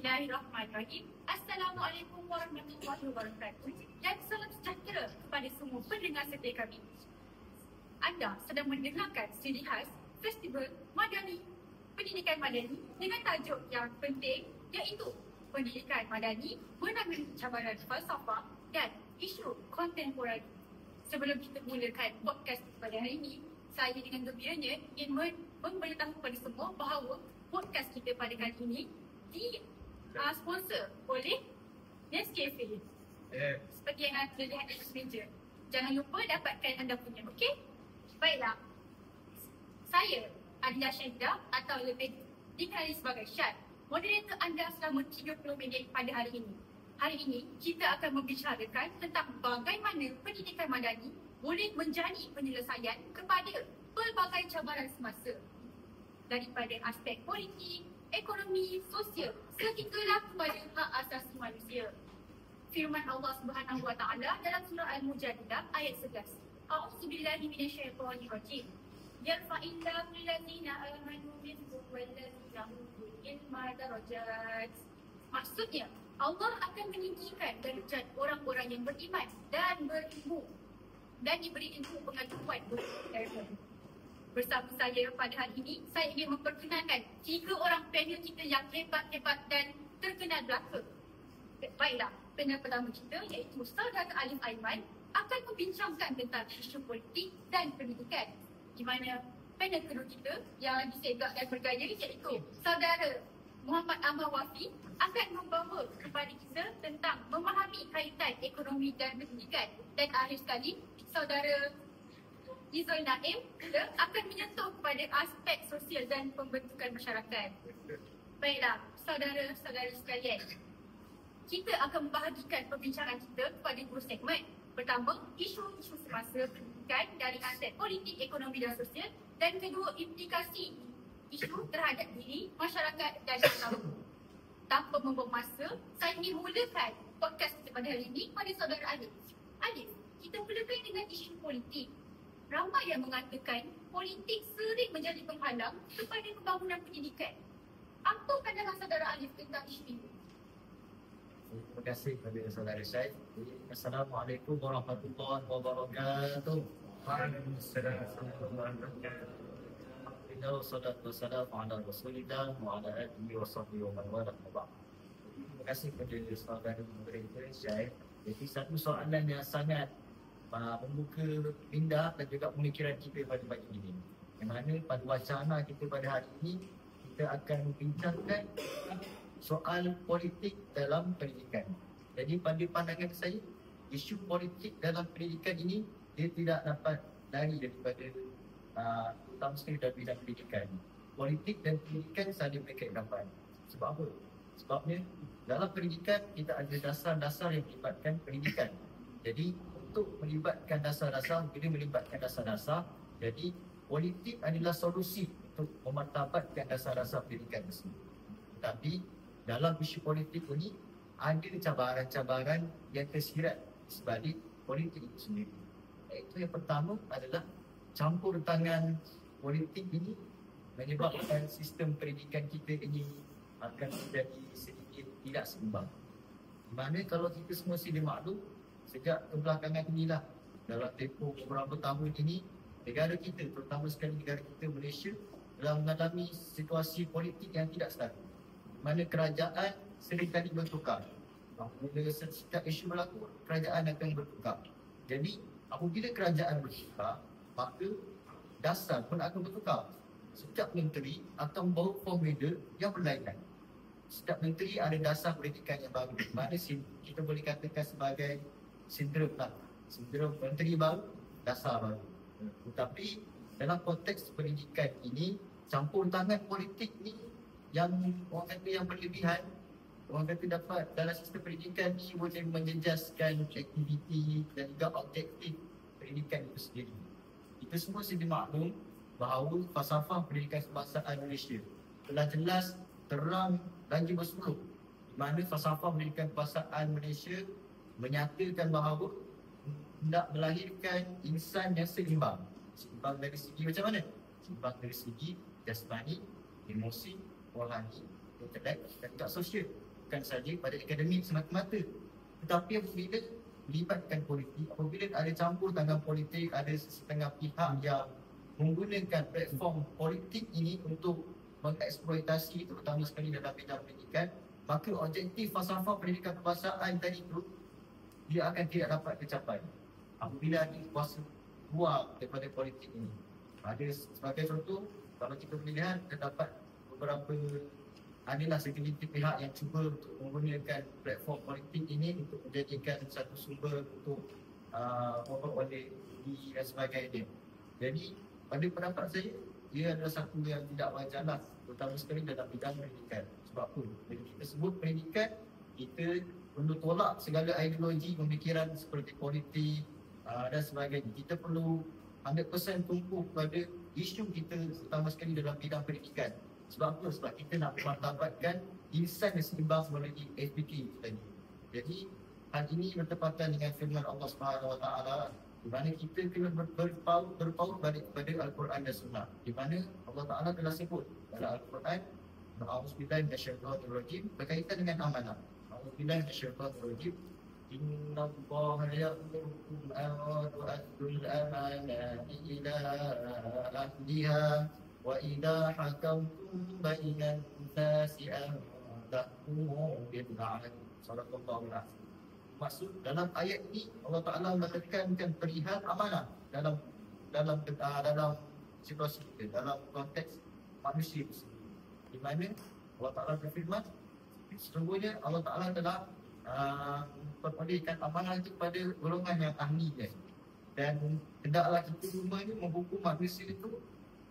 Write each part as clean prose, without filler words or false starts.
Bismillahirrahmanirrahim. Assalamualaikum warahmatullahi wabarakatuh. Dan salam sejahtera kepada semua pendengar setia kami. Anda sedang mendengarkan siri khas Festival Madani Pendidikan Madani dengan tajuk yang penting iaitu Pendidikan Madani Menangani Cabaran Falsafah dan Isu Kontemporari. Sebelum kita mulakan podcast pada hari ini, saya dengan gembiranya ingin memberitahu kepada semua bahawa podcast kita pada kali ini sponsor oleh Nescafe. Seperti yang anda lihat di atas meja. Jangan lupa dapatkan anda punya, okey? Baiklah. Saya, Adila Syahidah atau lebih dikenali sebagai Syad, moderator anda selama 30 minit pada hari ini. Hari ini, kita akan membicarakan tentang bagaimana pendidikan madani boleh menjadi penyelesaian kepada pelbagai cabaran semasa. Daripada aspek politik, ekonomi, sosial, sehinggalah kepada hak asasi manusia. Firman Allah Subhanahu Wa Taala dalam surah Al-Mujadilah ayat 11. A'udzubillahi minasyaitonirrajim. Yarfa'illahu allazina amanu minkum wallazina utul ilma darajat. Maksudnya, Allah akan meninggikan darjat orang-orang yang beriman dan berilmu dan diberi ilmu pengetahuan daripada. Bersama saya pada hari ini, saya ingin memperkenalkan 3 orang panel kita yang hebat-hebat dan terkenal belaka. Baiklah, panel pertama kita iaitu Saudara Alif Aiman akan membincangkan tentang isu politik dan pendidikan. Di mana panel kedua kita yang disegak dan bergaya iaitu Saudara Muhammad Ahmad Wafi akan membawa kepada kita tentang memahami kaitan ekonomi dan pendidikan. Dan akhir sekali, Saudara Izul Naim akan menyentuh kepada aspek sosial dan pembentukan masyarakat. Baiklah, saudara-saudari sekalian, kita akan membahagikan perbincangan kita kepada 2 segmen. Pertama, isu-isu semasa pendidikan dari aspek politik, ekonomi dan sosial. Dan kedua, implikasi isu terhadap diri, masyarakat dan negara. Tanpa membuang masa, saya ingin mulakan podcast kita pada hari ini kepada saudara Alif. Alif, kita mulakan dengan isu politik. Ramai yang mengatakan politik sering menjadi penghalang kepada pembangunan pendidikan. Apa pandangan saudara Alif tentang isu ini? Terima kasih kepada saudara Syed. Assalamualaikum warahmatullahi wabarakatuh. Waalaikumsalam warahmatullahi wabarakatuh. Salatu wassalamu ala Rasulillah wa ala alihi wa sahbihi wa man walah. Terima kasih kepada saudara moderator Syed. Jadi satu soalan yang sangat membuka minda dan juga pemikiran kita pada pagi ini. Yang mana pada wacana kita pada hari ini, kita akan membincangkan soal politik dalam pendidikan. Jadi pada pandangan saya, isu politik dalam pendidikan ini dia tidak dapat lari daripada terutama sekali dalam bidang pendidikan. Politik dan pendidikan saling berkaitan. Sebab apa? Sebabnya dalam pendidikan kita ada dasar-dasar yang melibatkan pendidikan. Jadi untuk melibatkan dasar-dasar, bila melibatkan dasar-dasar, jadi politik adalah solusi untuk memartabatkan dasar-dasar pendidikan tersebut. Tetapi dalam isu politik ini ada cabaran-cabaran yang tersirat sebalik politik itu sendiri. Iaitu yang pertama adalah campur tangan politik ini menyebabkan sistem pendidikan kita ini akan menjadi sedikit tidak seimbang. Di mana kalau kita semua sedia maklum, sejak kebelakangan inilah dalam tempoh beberapa tahun ini, negara kita, terutama sekali negara kita Malaysia, telah mengalami situasi politik yang tidak stabil. Di mana kerajaan seringkali bertukar. Apabila setiap isu berlaku, kerajaan akan bertukar. Jadi apabila kerajaan bertukar, maka dasar pun akan bertukar. Setiap menteri akan membawa formula yang berlainan. Setiap menteri ada dasar pendidikan yang baru. Di mana kita boleh katakan sebagai sindrom menteri baru, dasar baru. Tetapi dalam konteks pendidikan ini, campur tangan politik ni yang orang kata yang berlebihan, orang kata dapat dalam sistem pendidikan ni boleh menjejaskan aktiviti dan juga objektif pendidikan itu sendiri. Itu semua sedia maklum bahawa falsafah pendidikan kebangsaan Malaysia telah jelas, terang dan juga bersuluh, di mana falsafah pendidikan kebangsaan Malaysia menyatakan bahawa hendak melahirkan insan yang seimbang. Seimbang dari segi macam mana? Seimbang dari segi jasmani, emosi, rohani, intelek dan juga sosial. bukan saja pada akademik semata-mata, tetapi apabila melibatkan politik, apabila ada campur tangan politik, ada setengah pihak yang menggunakan platform politik ini untuk mengeksploitasi terutama sekali dalam bidang pendidikan, maka objektif falsafah pendidikan kebangsaan tadi itu dia akan tidak dapat tercapai apabila ada kuasa luar daripada politik ini. Ada sebagai contoh, kalau kita melihat terdapat beberapa adalah segelintir pihak yang cuba untuk menggunakan platform politik ini untuk menjadikan satu sumber untuk oleh dan sebagainya. Jadi pada pendapat saya, ia adalah satu yang tidak wajarlah, terutama sekali dalam bidang pendidikan. Sebab apa? Bila kita sebut pendidikan, kita perlu tolak segala ideologi pemikiran seperti politik dan sebagainya. Kita perlu 100% tumpu kepada isu kita terutama sekali dalam bidang pendidikan. Sebab apa? Sebab kita nak memartabatkan insan yang seimbang melalui SPK tadi. Jadi hal ini bertepatan dengan firman Allah Subhanahu Wa Taala, di mana kita kena berpaut balik kepada Al-Quran dan Sunnah, di mana Allah Taala telah sebut dalam Al-Quran, A'udzubillahi minasyaitonirrajim, berkaitan dengan amanah. A'udzubillahi minasyaitonirrajim. Inna Allaha ya'murukum an tu'addul amanati ila ahliha wa idza hakamtum bainan nasi an tahkumu bil 'adl. Sadaqallahu al-'azim. Maksud dalam ayat ini Allah Taala menekankan perihal amanah dalam situasi kita, dalam konteks manusia itu sendiri. Di mana Allah Taala berfirman, sesungguhnya Allah Taala telah memberikan amanah itu kepada golongan yang ahlinya, dan hendaklah kita semua ini menghukum manusia itu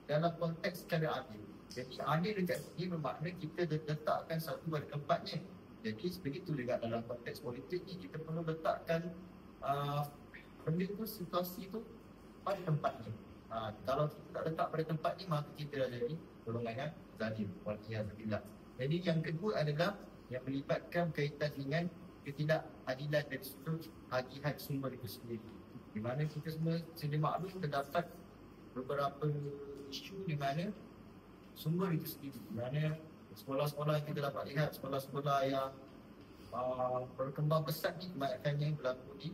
dalam konteks secara adil. Jadi adil dekat sini bermakna kita letakkan satu pada tempatnya. Jadi begitu juga dalam konteks politik ni, kita perlu letakkan benda tu, situasi tu pada tempatnya. Kalau kita tak letak pada tempat ni, maka kita dah jadi golongan yang zalim. Waliyahzubillah. Jadi yang kedua adalah yang melibatkan kaitan dengan ketidakadilan dari sudut hakikat sumber itu sendiri. Di mana kita semua sedia maklum terdapat beberapa isu di mana sumber itu sendiri, di mana sekolah-sekolah yang kita dapat lihat, sekolah-sekolah yang berkembang pesat ni kebanyakannya berlaku di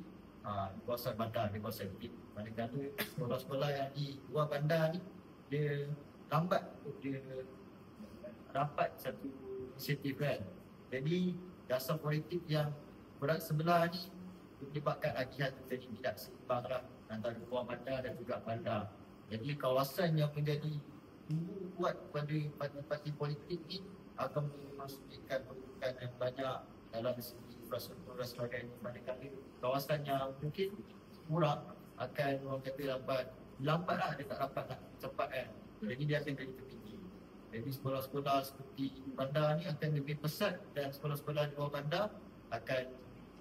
kawasan bandar, di kawasan Bukit. Manakala sekolah-sekolah yang di luar bandar ni, dia lambat untuk dia dapat satu inisiatif kan. Jadi dasar politik yang berat sebelah ni menyebabkan akibat jadi tidak seimbang lah antara luar bandar dan juga bandar. Jadi kawasan yang menjadi kuat pada parti politik ni akan memasukkan perlukan yang banyak dalam segi infrastruktur dan sebagainya. Manakala kawasan yang mungkin kurang akan orang kata lambat lah, dia tak dapat nak cepat kan. Jadi dia akan jadi tertinggi. Jadi sekolah-sekolah seperti bandar ni akan lebih pesat dan sekolah-sekolah di bawah bandar akan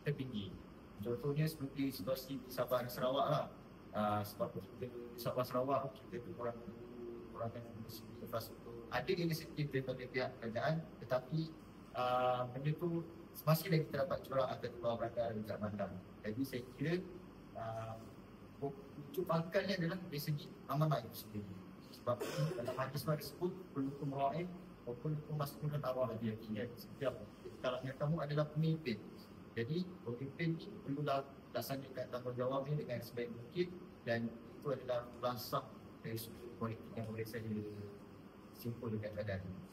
tertinggi. Contohnya seperti situasi di Sabah dan Sarawak lah. Sebab kita di Sabah Sarawak kita kurangkan infrastruktur. Ada inisiatif daripada pihak kerajaan, tetapi benda tu masih lagi terdapat corak antara bawah bandar dan juga bandar. Jadi saya kira ujuk pangkalnya adalah dari segi amanah itu sendiri. Sebab dalam hadis tersebut kullukum ra'in wa kullukum mas'ulun 'an ra'iyatihi. Setiap kalanya kamu adalah pemimpin. Jadi pemimpin ini perlulah laksanakan tanggungjawabnya dengan sebaik mungkin, dan itu adalah khulasa dari sudut politik yang boleh saya simpulkan pada hari ini.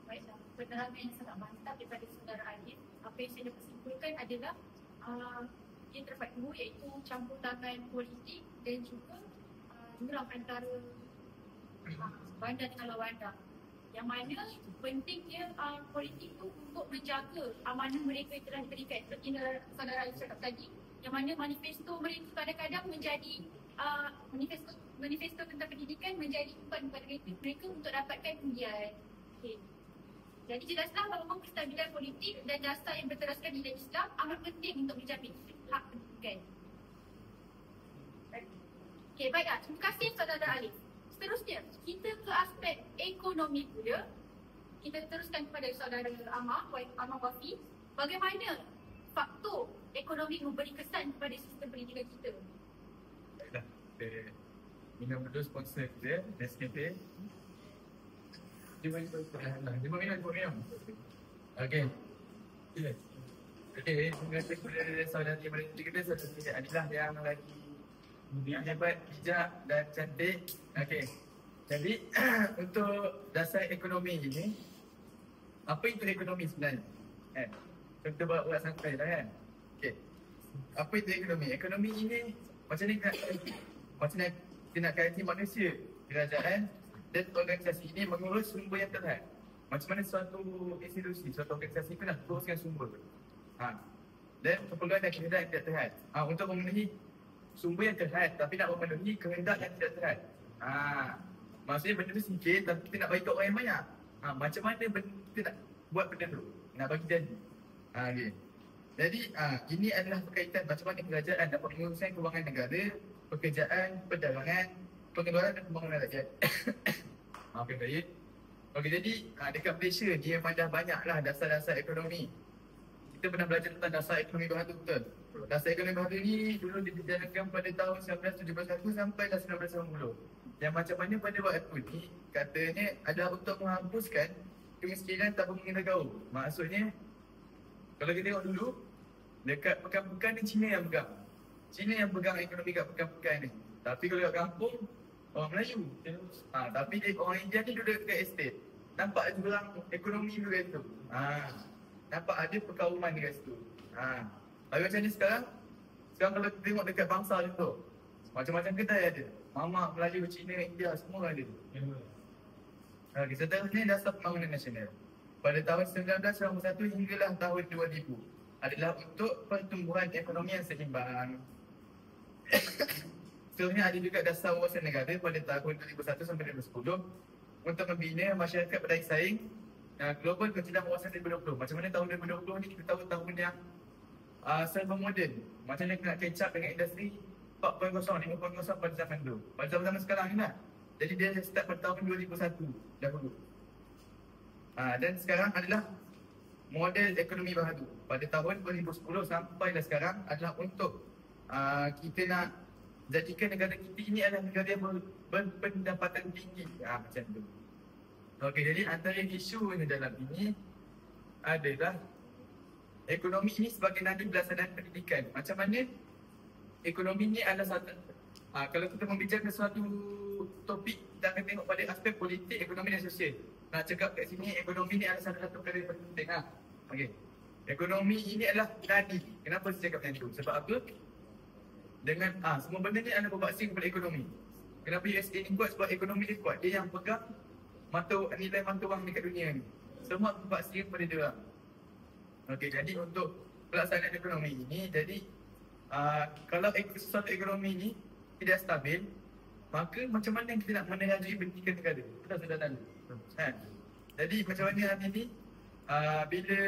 Baiklah, penerangan yang sangat mantap daripada saudara Alif. Apa yang saya dapat simpulkan adalah yang terdapat dua, iaitu campur tangan politik dan juga jurang antara bandar dengan luar bandar. Yang mana pentingnya politik itu untuk menjaga amanah mereka yang telah diberikan. Seperti saudara Alif cakap tadi, yang mana manifesto mereka kadang-kadang menjadi manifesto tentang pendidikan menjadi umpan kepada mereka untuk dapatkan undian. Okay. Jadi jelaslah bahawa kestabilan politik dan dasar yang berteraskan nilai Islam amat penting untuk menjamin hak pendidikan. Okey, baiklah. Terima kasih saudara Alif. Seterusnya, kita ke aspek ekonomi pula. Kita teruskan kepada saudara Amar Wafi. Bagaimana faktor ekonomi memberi kesan kepada sistem pendidikan kita? Baiklah, kita minum dulu sponsor kita, Nescafe. Jom minum. Okey. Ya. Okay, terima kasih kepada saudari Malaysia kita, saudari Adilah yang lagi hebat, bijak dan cantik. Okay, jadi untuk dasar ekonomi ini, apa itu ekonomi sebenarnya? Kita buat santai lah kan? Okay, apa itu ekonomi? Ekonomi ini macam ni kita nak kaiti manusia, kerajaan dan organisasi ini mengurus sumber yang terhad. Macam mana suatu institusi, suatu organisasi itu nak uruskan sumber. Dan keperluan dan kehendak yang tidak terhad. Untuk memenuhi sumber yang terhad tapi nak memenuhi kehendak yang tidak terhad. Maksudnya benda tu sikit tapi kita nak bagi kat orang yang banyak. Macam mana kita nak buat benda tu? Nak bagi jadi. Okay. Jadi ini adalah berkaitan macam mana kerajaan dapat menguruskan kewangan negara, pekerjaan, perdagangan, pengeluaran dan pembangunan rakyat. Maafkan saya. Okey, jadi dekat Malaysia dia memang dah banyaklah dasar-dasar ekonomi. Kita pernah belajar tentang dasar ekonomi baharu, betul? Dasar ekonomi baharu ni dulu dijalankan pada tahun 1971 sampai 1990. Yang macam mana pada waktu ni katanya adalah untuk menghapuskan kemiskinan tanpa mengenal gaul. Maksudnya kalau kita tengok dulu dekat pekan-pekan ni Cina yang pegang. Cina yang pegang ekonomi kat pekan-pekan ni. Tapi kalau kat kampung orang Melayu. Tapi orang India ni duduk dekat estate. Nampak jurang ekonomi dulu kat situ. Nampak ada perkauman dekat situ. Tapi macam ni sekarang kalau kita tengok dekat bangsa tu, macam-macam kedai ada. Mamak, Melayu, Cina, India, semua ada. Okay, seterusnya dasar pembangunan nasional. Pada tahun 1991 hinggalah tahun 2000 adalah untuk pertumbuhan ekonomi yang seimbang. Seterusnya ada juga dasar wawasan negara pada tahun 2001 sampai 2010 untuk membina masyarakat berdaya saing global kecerdasan wawasan 2020. Macam mana tahun 2020 ni kita tahu tahun yang serba moden. Macam mana nak catch up dengan industri 4.0, 5.0 pada zaman tu. Pada zaman sekarang ni lah. Jadi dia start pada tahun 2001 dahulu. Dan sekarang adalah model ekonomi baharu. Pada tahun 2010 sampai sekarang adalah untuk kita nak jadikan negara kita ini adalah negara yang berpendapatan tinggi. Macam tu. Okey, jadi antara isu yang dalam ini adalah ekonomi ini sebagai nadi pelaksanaan pendidikan. Macam mana ekonomi ini adalah satu kalau kita membicarakan suatu topik, kita akan tengok pada aspek politik, ekonomi dan sosial. Nak cakap kat sini ekonomi ini adalah salah satu perkara yang penting. Okey. Ekonomi ini adalah nadi. Kenapa saya cakap macam tu? Sebab apa? Dengan semua benda ni adalah berbaksi kepada ekonomi. Kenapa USA ni kuat? Sebab ekonomi dia kuat. Dia yang pegang nilai mata wang dekat dunia ni. Semua berbaksi kepada dia. Okey, jadi untuk pelaksanaan ekonomi ini, jadi kalau sesuatu ekonomi ni tidak stabil, maka macam mana kita nak menerajui pendidikan negara? Kita sudah tahu. Jadi macam mana hari ni bila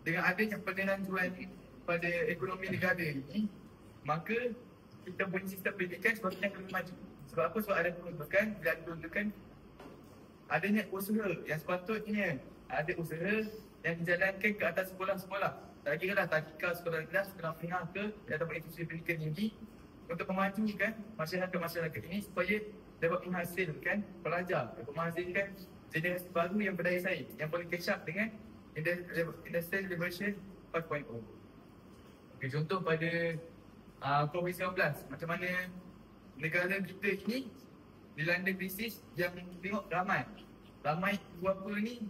dengan adanya penerajuan pada ekonomi negara ini, maka kita punya sistem pendidikan sepatutnya akan maju. Sebab apa? Sebab ada peruntukan, bila ada peruntukan, adanya usaha yang sepatutnya ada usaha yang dijalankan ke atas sekolah-sekolah. Tak kira lah tadika, sekolah rendah, sekolah menengah ke ataupun institusi pendidikan tinggi untuk memajukan masyarakat-masyarakat ini supaya dapat menghasilkan pelajar, dapat menghasilkan generasi baru yang berdaya saing, yang boleh catch up dengan Industrial Revolution 4.0. Okay, contoh pada COVID-19, macam mana negara kita ini dilanda krisis yang tengok ramai beberapa ni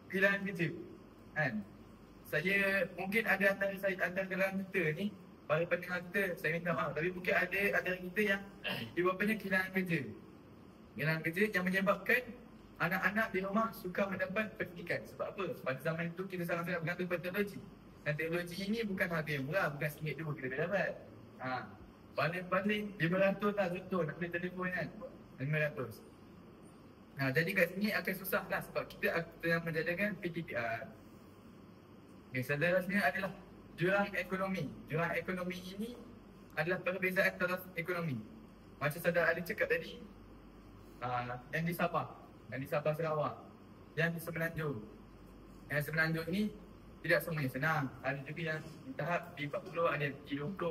kehilangan kerja. Saya mungkin ada antara kalangan kita ni, para pendengar kita, saya minta maaf, tapi mungkin ada antara kita yang beberapanya kehilangan kerja. Kehilangan kerja yang menyebabkan anak-anak di rumah suka mendapat pendidikan. Sebab apa? Pada zaman itu kita sangat-sangat bergantung pada teknologi. Dan teknologi ini bukan harga yang murah, bukan RM1 kita dah dapat. Paling-paling RM500 lah contoh nak beli telefon kan. RM500. Jadi kat sini akan susah lah sebab kita tengah menjadikan PTPR. Okay, seterusnya adalah jurang ekonomi. Jurang ekonomi ini adalah perbezaan taraf ekonomi. Macam saudara Ali cakap tadi, yang di Sabah Sarawak, yang di Semenanjung. Yang Semenanjung ni tidak semuanya senang. Ada juga yang di tahap D40, ada D20.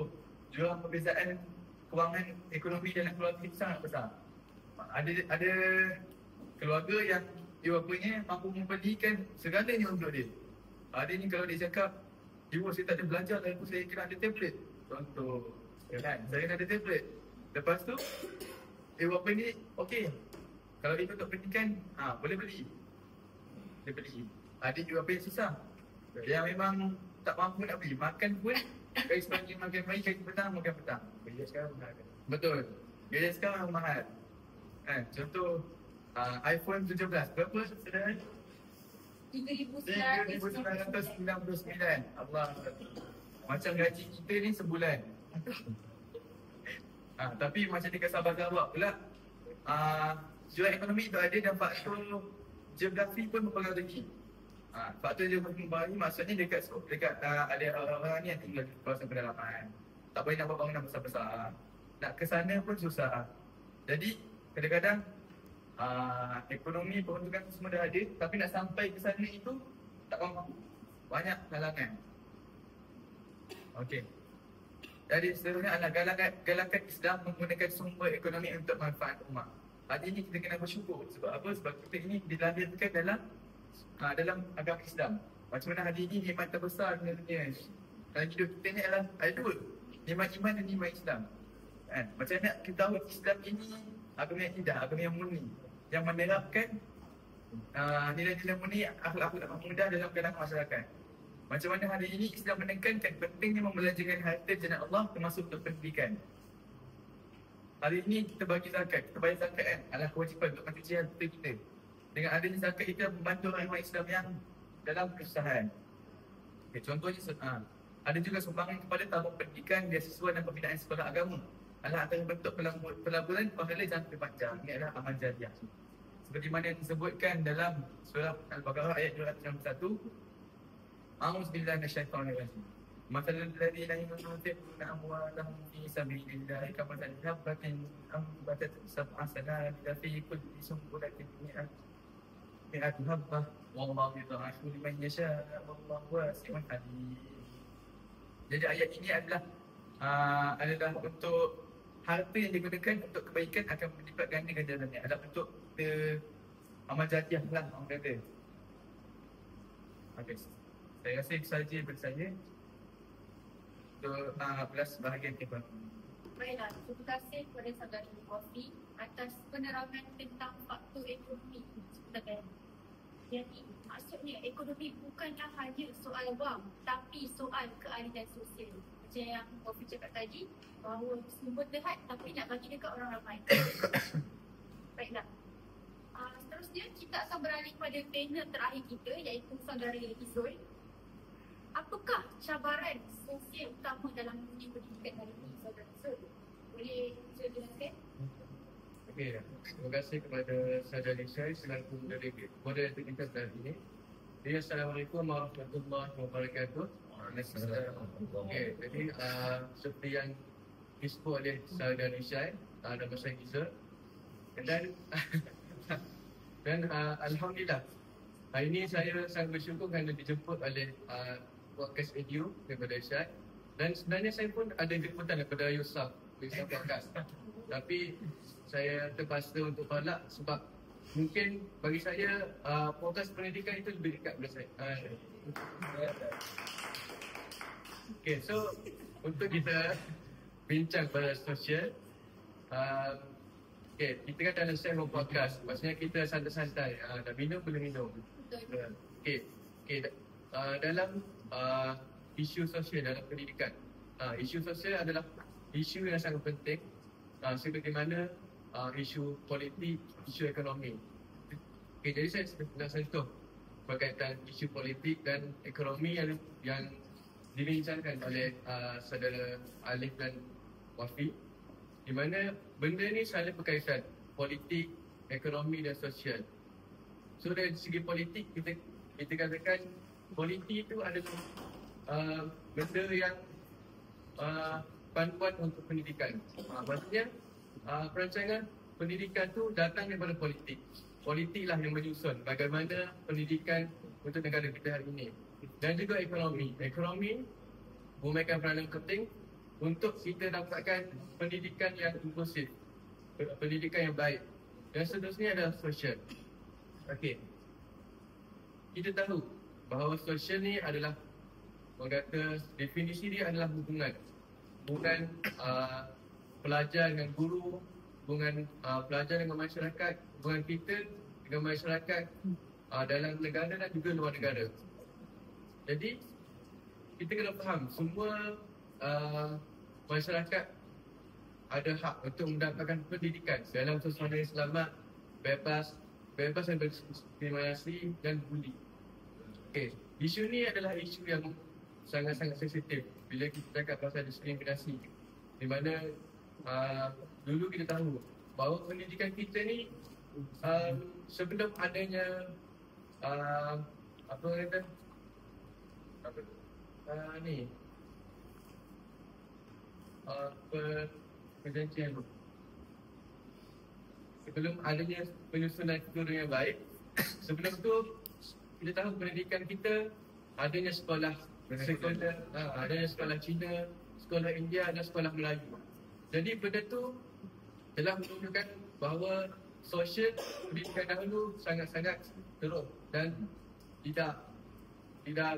Jurang perbezaan kewangan ekonomi dalam keluarga itu sangat besar. Ada keluarga yang ibu bapanya mampu membelikan segalanya untuk dia. Ada ni kalau dia cakap, ibu saya tak ada belajar lah, ibu saya kena ada tablet. Contoh, kan? Saya kena ada tablet. Lepas tu, apa ni, okey. Kalau ibu untuk pendidikan, boleh beli. Dia beli. Ada juga apa yang susah. Yang memang tak mampu nak beli. Makan pun, dari sebagai makan pagi, kaki petang, makan petang. Biaya sekarang mahal kan? Betul. Biaya sekarang mahal. Contoh, iPhone 17. Berapa saudara? 3,999. Allah. Macam gaji kita ni sebulan. Tapi macam dekat Sabah Sarawak pula, jual ekonomi tu ada dan faktor geografi pun mempengaruhi. Faktor geografi mempengaruhi maksudnya dekat ada orang-orang ni yang tinggal di kawasan pedalaman. Tak boleh nak buat bangunan besar-besar. Nak ke sana pun susah. Jadi kadang-kadang ekonomi peruntukan semua dah ada, tapi nak sampai ke sana itu tak mampu. Banyak halangan. Okey. Jadi seterusnya adalah galakan Islam menggunakan sumber ekonomi untuk manfaat umat. Hari ini kita kena bersyukur. Sebab apa? Sebab kita ini dilahirkan dalam agama Islam. Macam mana hari ini nikmat terbesar di dunia. Dalam hidup kita ni adalah ada dua. Nikmat iman dan nikmat Islam. Macam mana kita tahu Islam ini agama yang indah, agama yang murni, yang menerapkan nilai-nilai murni, akhlak-akhlak mudah dalam kalangan masyarakat. Macam mana hari ini Islam menekankan pentingnya membelanjakan harta jalan Allah termasuk untuk pendidikan. Hari ini kita bagi zakat, kita bayar zakat kan, adalah kewajipan untuk mencuci harta kita. Dengan adanya zakat kita membantu orang Islam yang dalam kesusahan. Okay, contohnya ada juga sumbangan kepada tabung pendidikan, beasiswa dan pembinaan sekolah agama. Adalah antara bentuk pelaburan pahala jangka panjang. Ini adalah amal jariah. Seperti mana yang disebutkan dalam surah Al-Baqarah ayat 261. A'udzubillahi minasyaitonirrajim. Mathalul ladzina yunfiquna amwalahum fi sabilillahi kamathali habbatin ambatat sab'a sanabila fi kulli sunbulatin mi'atu habbah wallahu yudha'ifu liman yasha' wallahu wasi'un alim. Jadi ayat ini adalah untuk harta yang digunakan untuk kebaikan akan melipat ganda ganjarannya. Adalah bentuk amal jariah lah orang kata. Okey. Saya rasa itu sahaja daripada saya untuk belas bahagian tema. Baiklah, terima kasih kepada saudara Wafi atas penerangan tentang faktor ekonomi sebenarnya. Jadi maksudnya ekonomi bukanlah hanya soal wang, tapi soal keadilan sosial. Macam yang Wafi cakap tadi, bahawa sumber terhad tapi nak bagi dekat orang ramai. Baiklah. Seterusnya kita akan beralih pada panel terakhir kita, iaitu saudara Izul. Apakah cabaran sosial utama dalam dunia pendidikan hari ini, saudara Izul? Boleh Izul jelaskan? Okey, terima kasih kepada Saudara Syai selaku moderator kita hari ini. Jadi, Assalamualaikum warahmatullahi wabarakatuh. Okey, jadi seperti yang disebut oleh Saudara Syai, nama saya Izul. Dan Alhamdulillah, hari ini saya sangat bersyukur kerana dijemput oleh podcast Edu daripada Syai. Dan sebenarnya saya pun ada jemputan daripada Yusuf Podcast. Tapi saya terpaksa untuk tolak sebab mungkin bagi saya podcast pendidikan itu lebih dekat pada saya. Okay, so untuk kita bincang pada sosial, okay, kita kan dalam segmen podcast, maksudnya kita santai-santai, nak minum boleh minum. Okay, dalam isu sosial dalam pendidikan, isu sosial adalah isu yang sangat penting, seperti mana isu politik, isu ekonomi. Okay, jadi saya nak sentuh berkaitan isu politik dan ekonomi yang dibincangkan oleh saudara Alif dan Wafi, di mana benda ni selalu berkaitan politik, ekonomi dan sosial. So dari segi politik, kita katakan politik itu adalah benda yang panduan untuk pendidikan. Maksudnya perancangan pendidikan tu datang daripada politik. Politiklah yang menyusun bagaimana pendidikan untuk negara kita hari ini. Dan juga ekonomi. Ekonomi memainkan peranan penting untuk kita dapatkan pendidikan yang inklusif, pendidikan yang baik. Dan seterusnya adalah sosial. Okey. Kita tahu bahawa sosial ni adalah, orang kata definisi dia adalah hubungan pelajar dengan guru, hubungan pelajar dengan masyarakat, hubungan kita dengan masyarakat dalam negara dan juga luar negara. Jadi kita kena faham semua masyarakat ada hak untuk mendapatkan pendidikan dalam suasana yang selamat, bebas dan berdiskriminasi dan buli. Okey, isu ni adalah isu yang sangat-sangat sensitif bila kita cakap pasal diskriminasi. Di mana dulu kita tahu bahawa pendidikan kita ni sebelum adanya apa orang kata perjanjian, sebelum adanya penyusunan kurikulum yang baik, sebelum tu kita tahu pendidikan kita adanya sekolah adanya sekolah Cina, sekolah India dan sekolah Melayu. Jadi benda tu telah menunjukkan bahawa sosial pendidikan dahulu sangat-sangat teruk dan tidak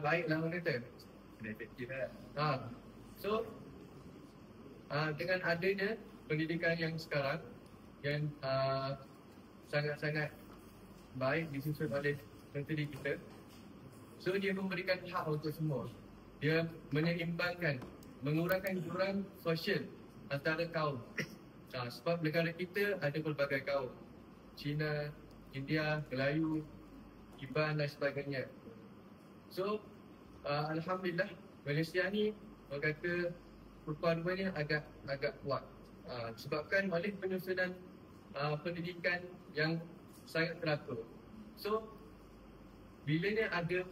baiklah orang kata. So dengan adanya pendidikan yang sekarang yang sangat-sangat baik disusun oleh menteri kita, so dia memberikan hak untuk semua. Dia menyeimbangkan, mengurangkan jurang sosial antara kaum. Sebab negara kita ada pelbagai kaum, Cina, India, Melayu, Iban dan sebagainya. So alhamdulillah Malaysia ni orang kata perpaduannya agak kuat disebabkan oleh penyusunan pendidikan yang sangat teratur. So bilanya ada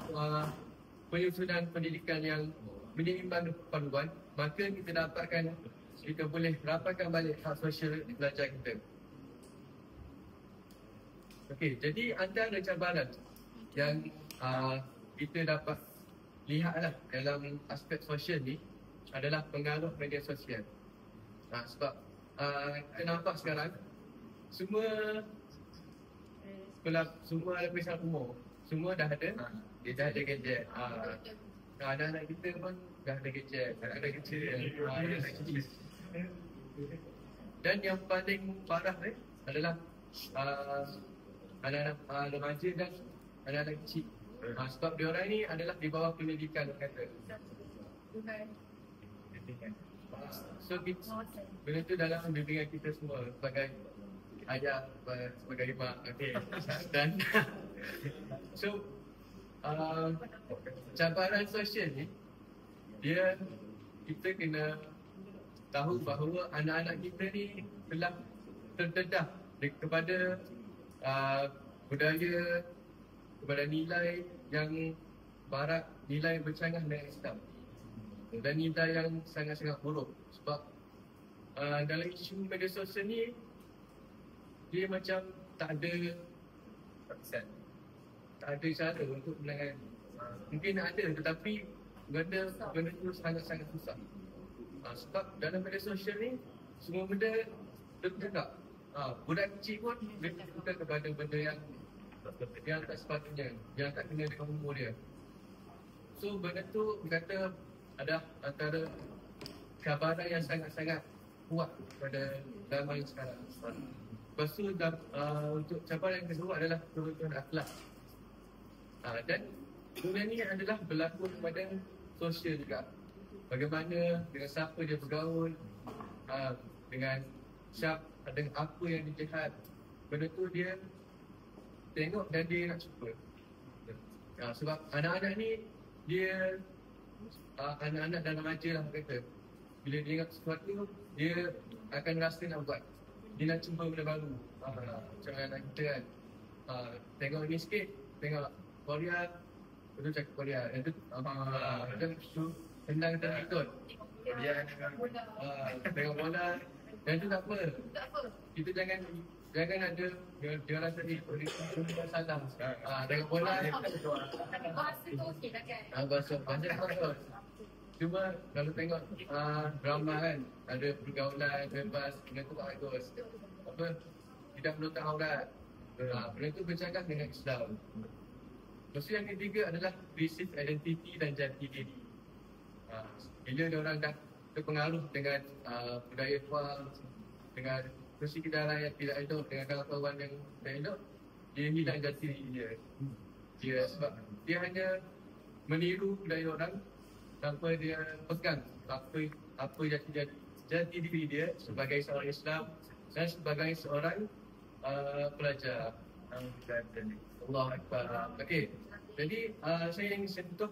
penyusunan pendidikan yang menyeimbang perpaduan, maka kita boleh rapatkan balik hak sosial pelajar kita. Okey, jadi antara cabaran yang kita dapat lihatlah dalam aspek sosial ni adalah pengaruh media sosial. Sebab kita nampak sekarang semua lapisan umur semua dah ada gadget. Anak-anak kita pun dah ada gadget, ada gadget. Dan yang paling parah adalah anak-anak remaja dan anak-anak kecil. Sebab diorang ni adalah di bawah pendidikan kata. So benda tu dalam bimbingan kita semua sebagai ayah, sebagai mak. Dan so cabaran sosial ni kita kena tahu bahawa anak-anak kita ni telah terdedah kepada budaya, kepada nilai yang barat, nilai bercanggah dengan Islam dan nilai yang sangat-sangat buruk. Sebab dalam isu media sosial ni dia macam tak ada cara untuk menangani. Mungkin ada tetapi benda tu sangat-sangat susah. Sebab dalam media sosial ni semua benda terbuka. Budak kecil pun dia terbuka kepada benda yang tak sepatutnya, yang tak kena dengan umur dia. So benda tu kata ada antara cabaran yang sangat-sangat kuat pada zaman sekarang. Lepas tu untuk cabaran yang kedua adalah kerugian akhlak. Dan benda ni adalah berlaku pada sosial juga. Bagaimana dengan siapa dia bergaul, dengan apa yang dia lihat, benda tu dia tengok dan dia nak cuba. Sebab anak-anak ni dia anak-anak dan remaja lah kata, bila dia ingat sesuatu dia akan rasa nak buat, dia nak cuba benda baru. Macam anak kita kan, tengok ni sikit, tengok Korea, betul cakap Korea, yang tu macam tu tendang betul. Tengok bola, yang tu tak apa. Kita jangan ada dia rasa ni dia salah. Tengok bola Bahasa tu okey tak kan? bahasa betul. Cuma kalau tengok drama kan, ada pergaulan bebas, benda tu bagus. Tidak menutup aurat. Benda tu bercakap dengan Islam. Lepas tu yang ketiga adalah krisis identiti dan jati diri. Bila orang dah terpengaruh dengan budaya luar, dengan persekitaran yang tidak elok, dengan kawan-kawan yang tidak elok, dia hilang jati diri dia. Sebab dia hanya meniru budaya orang tanpa dia pegang apa jati diri dia sebagai seorang Islam dan sebagai seorang pelajar. Allah Akbar. Okey. Jadi saya ingin sentuh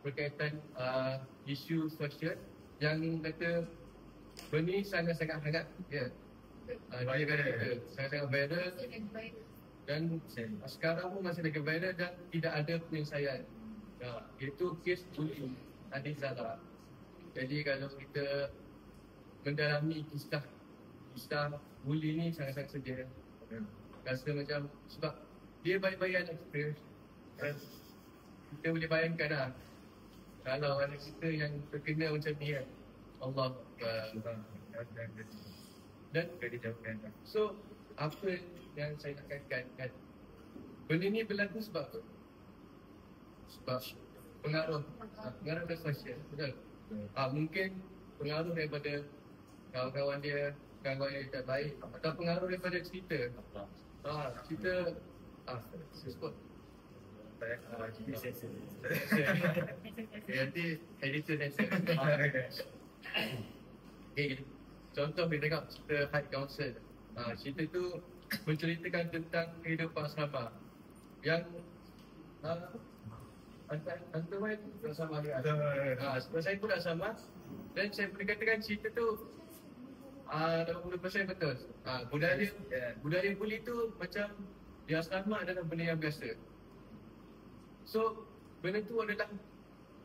berkaitan isu sosial yang kata benda ni sangat-sangat hangat, ya. Dia kata sangat-sangat viral dan sekarang pun masih lagi viral dan tidak ada penyelesaian. Itu kes bullying Adik Zara. Jadi kalau kita mendalami kisah bully ni sangat-sangat sedih. Rasa macam sebab dia baik-baik anak kita. Kita boleh bayangkan lah kalau anak kita yang terkena macam ni kan. Allah dan so apa yang saya nak katakan kan, benda ni berlaku sebab pengaruh dari sosial, betul? Mungkin pengaruh daripada kawan-kawan dia tak baik, atau pengaruh daripada cerita. Cerita sebut nanti editor sensor. Okay, contoh kita tengok cerita High Council. Cerita tu menceritakan tentang kehidupan asrama yang antara tak sama dia. Sebab saya pun tak sama dan saya boleh katakan cerita tu 80% betul. Budaya bully tu macam di asrama adalah benda yang biasa. So benda tu adalah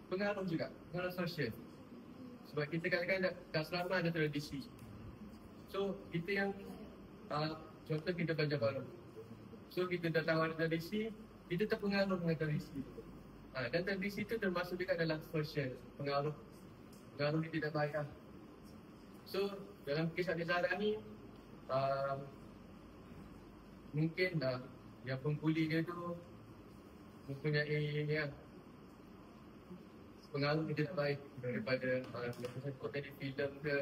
pengaruh juga, pengaruh sosial. Sebab kita kadang-kadang kat asrama ada tradisi. So kita yang contoh kita belajar baru, so kita dah tahu ada tradisi, kita terpengaruh dengan tradisi. Dan tradisi itu termasuk juga dalam sosial, pengaruh yang tidak baik lah. So dalam kisah Adik Zara ni mungkin yang pembuli dia tu mempunyai pengaruh yang tidak baik daripada sebut tadi filem ke,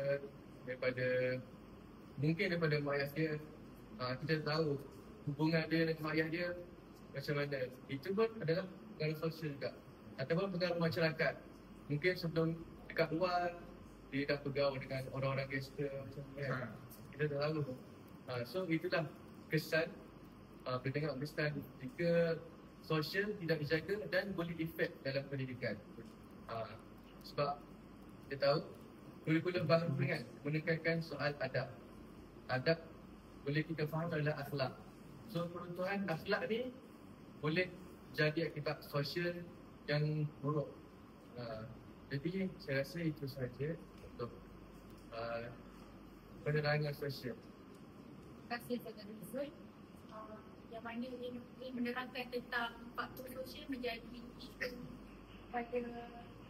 daripada mak ayah dia. Kita tahu hubungan dia dengan mak ayah dia macam mana. Itu pun adalah pengaruh sosial juga, ataupun pengaruh masyarakat. Mungkin sebelum dekat luar dia dah bergaul dengan orang-orang gangster macam ni kan. Kita tak tahu. So itulah kesan kita tengok kesan jika sosial tidak dijaga dan boleh efek dalam pendidikan. Sebab kita tahu kurikulum baru kan menekankan soal adab. Adab boleh kita faham adalah akhlak. So peruntuhan akhlak ni boleh jadi akibat sosial yang buruk. Jadi saya rasa itu saja untuk penerangan sosial. Terima kasih Saudara Zul. Yang mana ini menerangkan tentang faktor sosial menjadi isu pada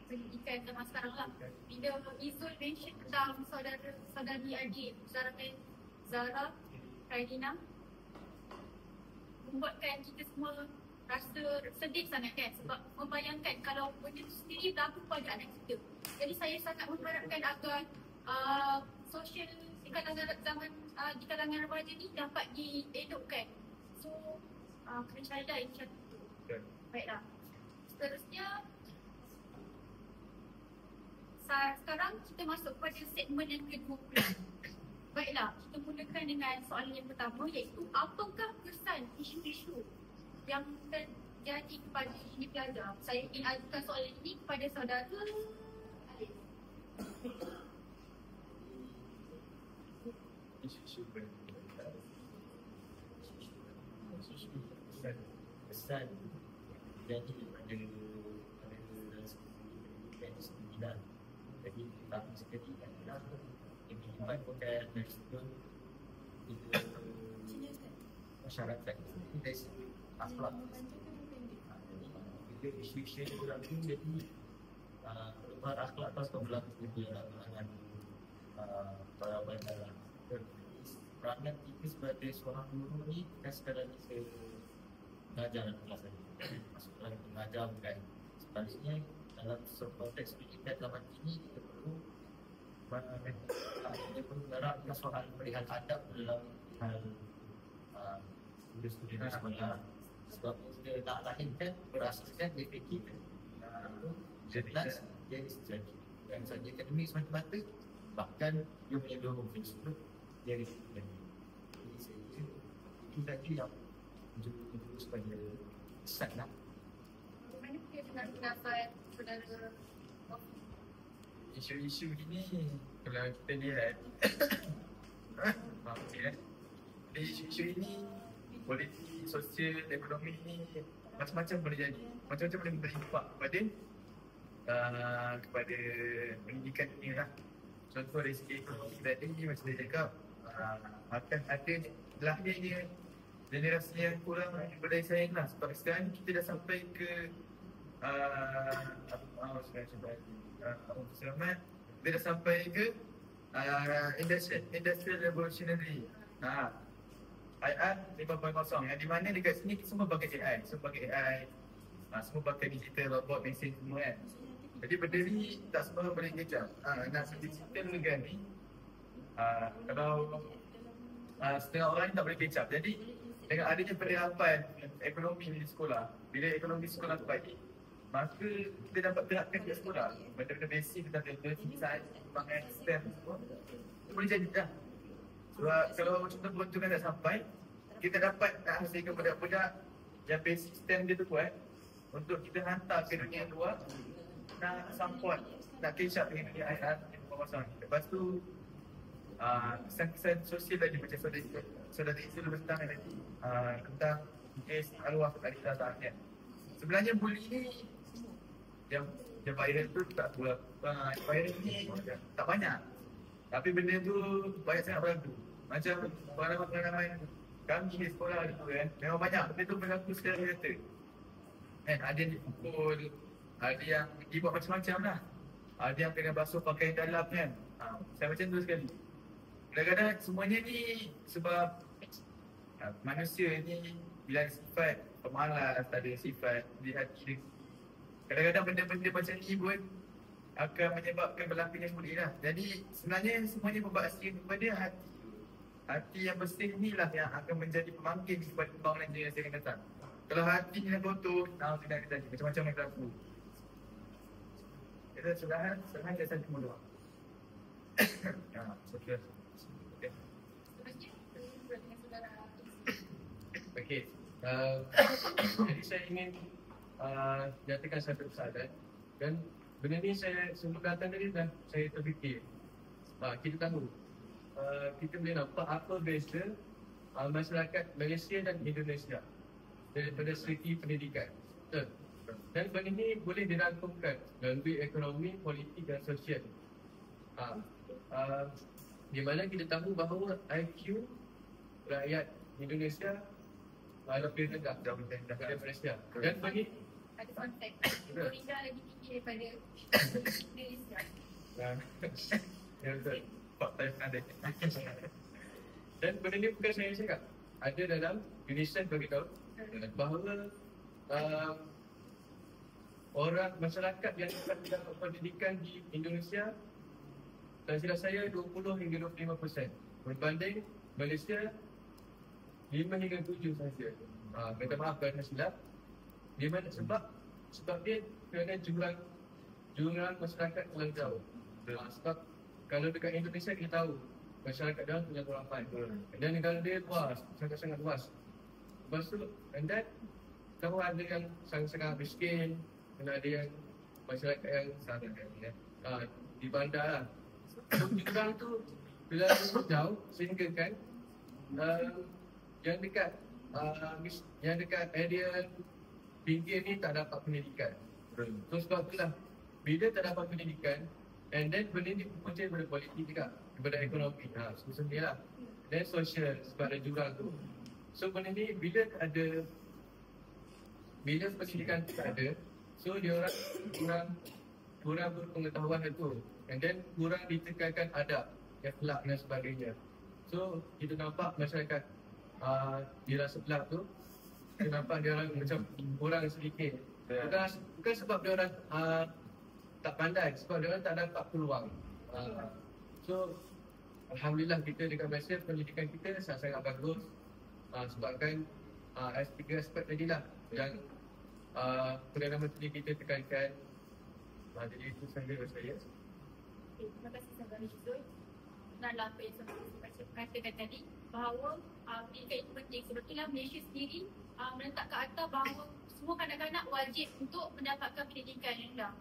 pendidikan zaman sekarang lah. Bila Izul mention tentang saudari adik Zara Raidina, membuatkan kita semua rasa sedih sangat kan, sebab membayangkan kalau benda itu sendiri berlaku pada anak kita. Jadi saya sangat mengharapkan agar sosial di kalangan remaja ni dapat dielokkan. So kena cari macam tu. Baiklah. Seterusnya sekarang kita masuk pada segmen yang kedua. Baiklah, kita mulakan dengan soalan yang pertama, iaitu apakah kesan isu-isu yang terjadi kepada ini pelajar? Saya ingin ajukan soalan ini kepada saudara Alif. Kesan jadi pada sembilan. Jadi tak sekali kan ini bukan dari sudut masyarakat dari sudut akhlak. Bila isu-isu itu berlaku, jadi perubahan akhlak itu berlaku di kalangan para bandar. Peranan kita sebagai seorang guru ni bukan sekadar kita mengajar dalam kelas tadi. Masuk dalam mengajar kan. Sebaliknya dalam konteks pendidikan zaman ini kita perlu kita perlu menerapkan soal perihal adab dalam hal studi sekolah. Sebab kita tak lahirkan berasaskan DPK kan. Jelas dia jadi dan saja akademik semata-mata, bahkan dia punya dua filsuf dia jadi saya itu tadi yang menjadi sebagai kesan lah. Mana dia dengan pendapat saudara? Isu-isu ini kalau kita lihat okay. Jadi isu-isu ini politik, sosial, ekonomi ni macam-macam boleh jadi, macam-macam boleh berimpact kepada pendidikan ni lah. Contoh dari segi ekonomi tadi macam dia cakap akan ada lahirnya generasi yang kurang berdaya saing lah. Sebab sekarang ni kita dah sampai ke selamat kita dah sampai ke industrial revolutionary IR 5.0 yang di mana dekat sini kita semua pakai AI, semua pakai digital, robot, mesin semua kan. Jadi benda ni tak semua boleh kejap. Nak digital negara ni kalau setengah orang ni tak boleh kejap. Jadi dengan adanya penerapan ekonomi di sekolah, bila ekonomi sekolah tu baik, maka kita dapat terapkan di sekolah benda-benda basic tentang teknologi, sains, pengembangan STEM semua itu boleh jadi dah. Sebab kalau contoh peruntungan tak sampai, kita dapat hasilkan budak-budak yang basic STEM dia tu kuat untuk kita hantar ke dunia luar nak support, nak catch up dengan dunia IR yang kawasan. Lepas tu kesan-kesan sosial lagi macam saudara Izul bertanya tadi tentang kes arwah tadi datang kan. Sebenarnya bully ni yang viral tu tak berapa, viral ni tak banyak. Tapi benda tu banyak sangat berlaku. Macam pengalaman kami di sekolah dulu kan, memang banyak benda tu berlaku secara nyata. Kan ada yang dipukul, ada yang dibuat macam-macam lah. Ada yang kena basuh pakaian dalam kan. Saya macam tu sekali. Kadang-kadang semuanya ni sebab manusia ni bila ada sifat pemalas, ada sifat di hati dia. Kadang-kadang benda-benda macam ni pun akan menyebabkan berlakunya bully lah. Jadi sebenarnya semuanya berbasir kepada hati. Hati yang bersih ni lah yang akan menjadi pemangkin kepada pembangunan generasi yang akan datang. Kalau hati ni yang kotor, macam-macam yang berlaku. Kita sudahan, sekarang saya cuma doa. Okey. Jadi saya ingin nyatakan satu kesalahan dan benda ni saya sebelum datang tadi dah saya terfikir. Kita tahu kita boleh nampak apa beza masyarakat Malaysia dan Indonesia daripada segi pendidikan. Betul. Dan benda ni boleh dirangkumkan melalui ekonomi, politik dan sosial. Di mana kita tahu bahawa IQ rakyat Indonesia lebih rendah daripada Malaysia. Dan bagi Ada fun fact, Florida lagi tinggi daripada Indonesia. Ya betul. Fakta yang ada. Dan benda ni bukan saya cakap. Ada dalam UNICEF bagi tahu bahawa orang masyarakat yang dapat pendidikan di Indonesia dan silap saya 20 hingga 25% berbanding Malaysia 5 hingga 7 sahaja. Minta maaf kalau saya silap. Di mana sebab dia kerana jurang masyarakat terlalu jauh. Sebab kalau dekat Indonesia kita tahu masyarakat dalam punya kurapan. Dan negara dia luas, sangat-sangat luas. Lepas tu, and then tahu ada yang sangat-sangat miskin, dan ada yang masyarakat yang sangat di bandar lah. So, jurang tu bila jauh sehingga kan yang dekat area pinggir ni tak dapat pendidikan. So sebab itulah bila tak dapat pendidikan, and then benda ni punca daripada politik juga, daripada ekonomi. Sebenarnya lah. Dan sosial sebab ada jurang tu. So benda ni bila pendidikan tu tak ada, so dia orang kurang berpengetahuan tu. And then kurang ditekankan adab, akhlak dan sebagainya. So kita nampak masyarakat di sebelah tu Kita nampak dia orang macam kurang sedikit. Bukan sebab dia orang tak pandai, sebab dia orang tak dapat peluang. So alhamdulillah kita dekat Malaysia pendidikan kita sangat-sangat bagus. Sebabkan tiga aspek tadi lah yang Perdana Menteri kita tekankan. Jadi itu sahaja dari saya. Okay, terima kasih sahabat Rizul. Benarlah apa yang saya katakan tadi bahawa pendidikan itu penting. Sebetulnya Malaysia sendiri meletak ke atas bahawa semua kanak-kanak wajib untuk mendapatkan pendidikan yang rendah.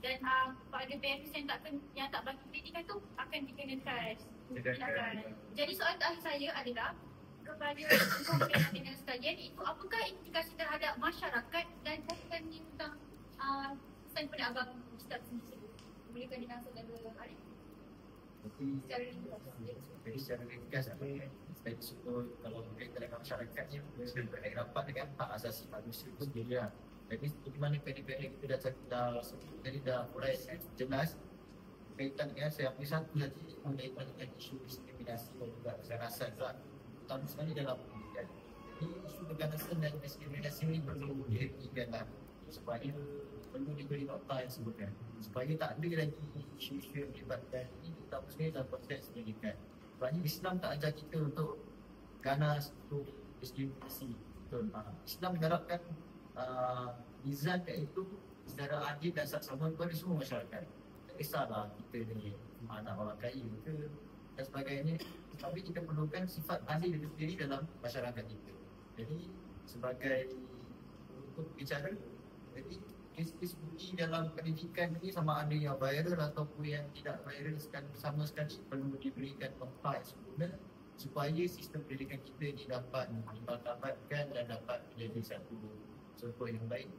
Dan pada parents yang tak bagi pendidikan tu akan dikenakan tindakan. Jadi soalan terakhir saya adalah kepada kaum sekalian, itu apakah implikasi terhadap masyarakat dan bukannya tentang pesan kepada abang Ustaz sendiri? Bolehkah dengan saudara Arif? Jadi secara ringkas saya sebut kalau berkaitan dengan masyarakat ni saya berkait rapat dengan hak asasi manusia itu sendiri lah. Jadi seperti mana pendek-pendek kita dah mulai jelas berkaitan dengan saya ambil satu lagi berkaitan dengan isu diskriminasi dan juga kekerasan lah. Terutama sekali dalam pendidikan. Jadi isu kekerasan dan diskriminasi ini perlu dihentikan lah supaya perlu diberi nota yang sebutkan supaya tak ada lagi isu-isu yang melibatkan ini terutama sekali dalam proses pendidikan. Sebabnya Islam tak ajar kita untuk ganas untuk diskriminasi. Islam mengharapkan izan iaitu secara adil dan saksama kepada semua masyarakat. Tak kisahlah kita ni anak orang kaya ke dan sebagainya, tapi kita perlukan sifat adil itu sendiri dalam masyarakat kita. Jadi sebagai untuk bicara, jadi kes-kes budi dalam pendidikan ini sama ada yang viral ataupun yang tidak viral sama sekali perlu diberikan tempat yang sempurna supaya sistem pendidikan kita ini dapat dimartabatkan dan dapat menjadi satu contoh yang baik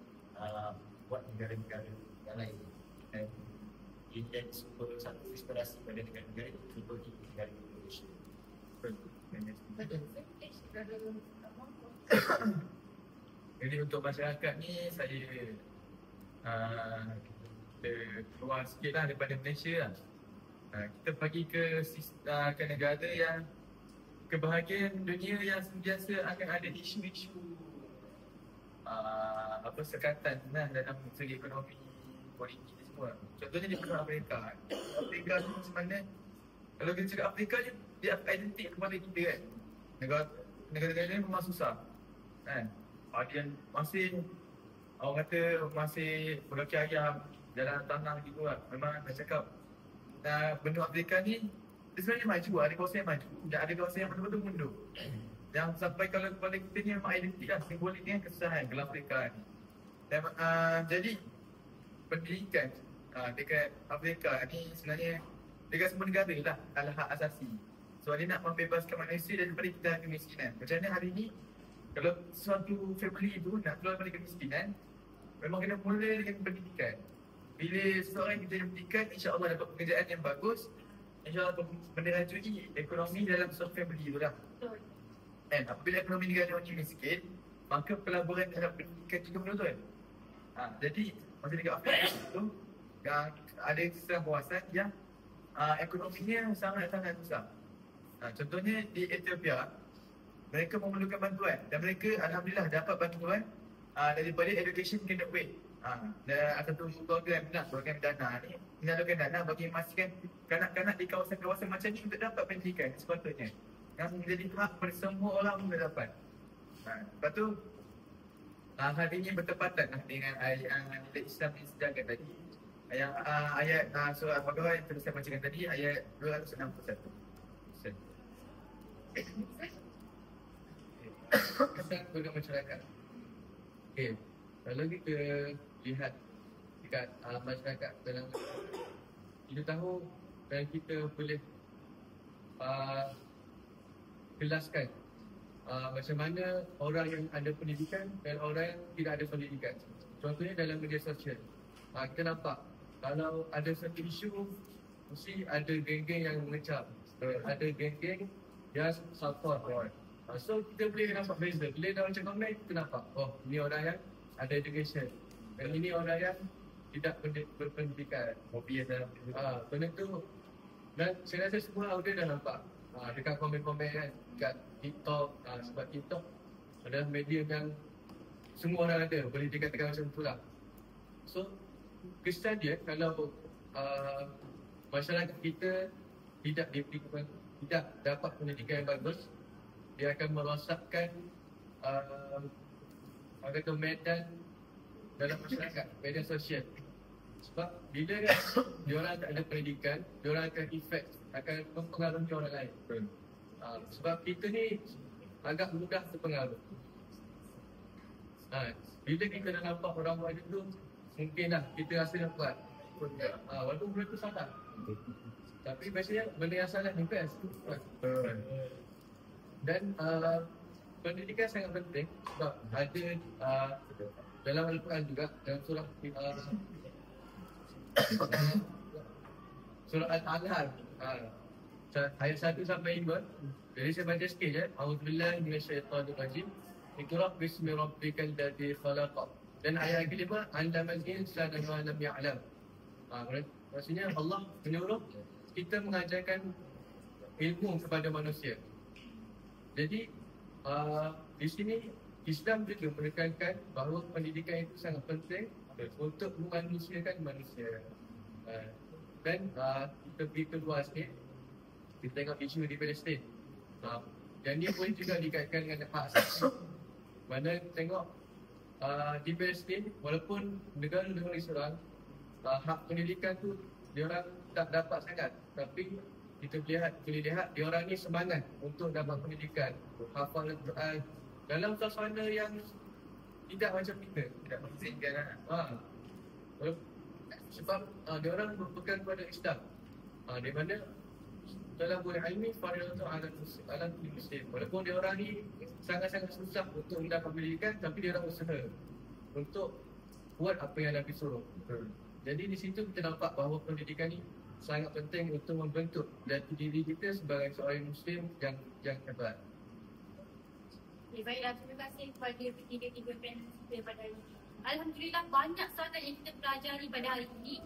buat negara-negara yang lain. Dan ini jadi satu inspirasi pada negara-negara contohnya negara Indonesia. Jadi untuk masyarakat ni saya kita keluar sikit lah daripada Malaysia lah. Kita pergi ke negara yang kebahagiaan dunia yang sentiasa akan ada isu-isu sekatan lah dalam segi ekonomi, politik semua. Contohnya di benua Afrika. Afrika ni macam mana? Kalau kita cakap Afrika ni dia identik kepada kita kan. Negara-negara ni memang susah kan. Ada yang masih orang kata masih berkaki ayam dalam tanah gitu lah. Memang nak cakap benua Afrika ni dia sebenarnya maju, ada kawasan yang maju dan ada kawasan yang betul-betul mundur. Yang sampai kalau kepada kita ni memang identik lah simbolik dengan kesusahan dalam Afrika ni. Dan jadi pendidikan dekat Afrika ni sebenarnya dekat semua negara lah adalah hak asasi. So dia nak membebaskan manusia daripada kita kemiskinan. Macam mana hari ni kalau suatu family tu nak keluar daripada kemiskinan, memang kena mula dengan pendidikan. Bila seorang kita pendidikan, insya-Allah dapat pekerjaan yang bagus, insya-Allah menderajui ekonomi dalam suatu family tu lah. Betul. Dan apabila ekonomi negara macam miskin, maka pelaburan terhadap pendidikan juga menurun. Jadi macam dekat Afrika tu ada setengah kawasan yang ekonominya sangat-sangat susah. Contohnya di Ethiopia, mereka memerlukan bantuan dan mereka alhamdulillah dapat bantuan daripada Education Gateway. Dan satu program dana ni menyalurkan dana bagi memastikan kanak-kanak di kawasan-kawasan macam ni untuk dapat pendidikan sepatutnya yang menjadi hak semua orang untuk dapat. Lepas tu hal ini bertepatan dengan ayat Islam yang sedangkan tadi. Ayat surah Al-Baqarah yang saya bacakan tadi, ayat 261. Kesan kepada masyarakat. Okay, kalau kita lihat dekat masyarakat dalam kita tahu dan kita boleh jelaskan macam mana orang yang ada pendidikan dan orang yang tidak ada pendidikan. Contohnya dalam media sosial, kita nampak kalau ada satu isu mesti ada geng-geng yang mengecam, ada geng-geng yang support. So kita boleh nampak beza. Bila dah macam komen, kita nampak ini orang yang ada education dan ini orang yang tidak berpendidikan. Hobi dalam benda tu. Dan saya rasa semua audiens dah nampak dekat komen-komen kan, dekat TikTok. Sebab TikTok adalah media yang semua orang ada, boleh dikatakan macam tu lah. So, kesan dia kalau masyarakat kita tidak dapat pendidikan yang bagus, dia akan merosakkan medan dalam masyarakat, medan sosial. Sebab bila diorang tak ada pendidikan, diorang akan akan mempengaruhi orang lain. Sebab kita ni agak mudah terpengaruh. Bila kita dah nampak orang buat itu, mungkinlah kita rasa dah kuat. Walaupun benda tu salah, tapi biasanya benda yang salah ni best. Dan pendidikan sangat penting sebab ada dalam Al-Quran juga, dalam surah surah Al-An'am ayat 1 sampai 5. Jadi saya baca sikit je. A'udzubillahi minasyaitonir rajim. Iqra bismi rabbikal ladzi khalaq. Dan ayat kelima, 'allamal insana ma lam ya'lam. Maksudnya Allah menyuruh kita mengajarkan ilmu kepada manusia. Jadi di sini Islam juga menekankan bahawa pendidikan itu sangat penting untuk memanusiakan manusia. Dan kita pergi keluar sikit, kita tengok isu di Palestin. Dan dia boleh juga dikaitkan dengan hak asasi. Mana tengok di Palestin, walaupun negara-negara Islam, hak pendidikan tu diorang tak dapat sangat, tapi kita boleh lihat diorang ni semangat untuk dapat pendidikan, hafal Al-Quran dalam suasana yang tidak macam kita, Tidak mengizinkan sebab diorang berpegang pada Islam, di mana dalam bulan ilmi fardhu alam muslim. Walaupun diorang ni sangat-sangat susah untuk mendapat pendidikan, tapi diorang usaha untuk buat apa yang Nabi suruh. Jadi di situ kita nampak bahawa pendidikan ni sangat penting untuk membentuk jati diri kita sebagai seorang Muslim yang hebat. Baiklah, terima kasih kepada ketiga-tiga panel kita pada hari ini. Alhamdulillah, banyak sangat yang kita pelajari pada hari ini.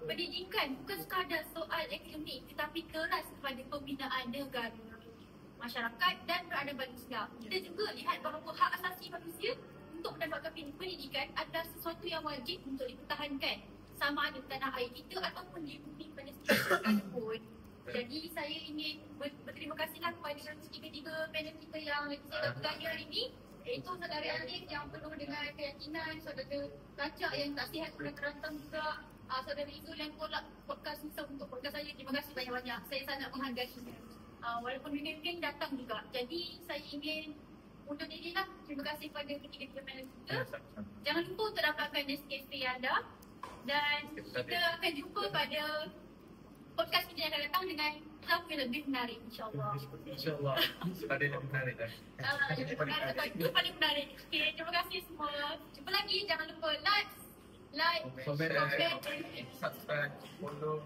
Pendidikan bukan sekadar soal akademik, tetapi keras kepada pembinaan negara, masyarakat dan peradaban Islam. Kita juga lihat bahawa hak asasi manusia untuk mendapatkan pendidikan adalah sesuatu yang wajib untuk dipertahankan, sama ada di tanah air kita ataupun di bumi Palestin sekalipun. Jadi saya ingin berterima kasihlah kepada tiga-tiga panel kita yang saya bertanya hari ini, iaitu saudara Alif yang penuh dengan keyakinan, saudara Rajak yang tak sihat pernah terantang juga, saudara Izul yang tolak podcast untuk podcast saya. Terima kasih banyak-banyak, saya sangat menghargainya. Walaupun mungkin datang juga. Jadi saya ingin undur diri lah. Terima kasih kepada ketiga-tiga panel kita. Jangan lupa untuk dapatkan Nescafe anda. Dan kita akan jumpa pada podcast kita yang akan datang dengan tamu yang lebih menarik, insyaAllah. InsyaAllah. Ada yang menarik dah. Itu paling menarik. Okay, terima kasih semua. Jumpa lagi. Jangan lupa like, Comment, comment, subscribe, follow.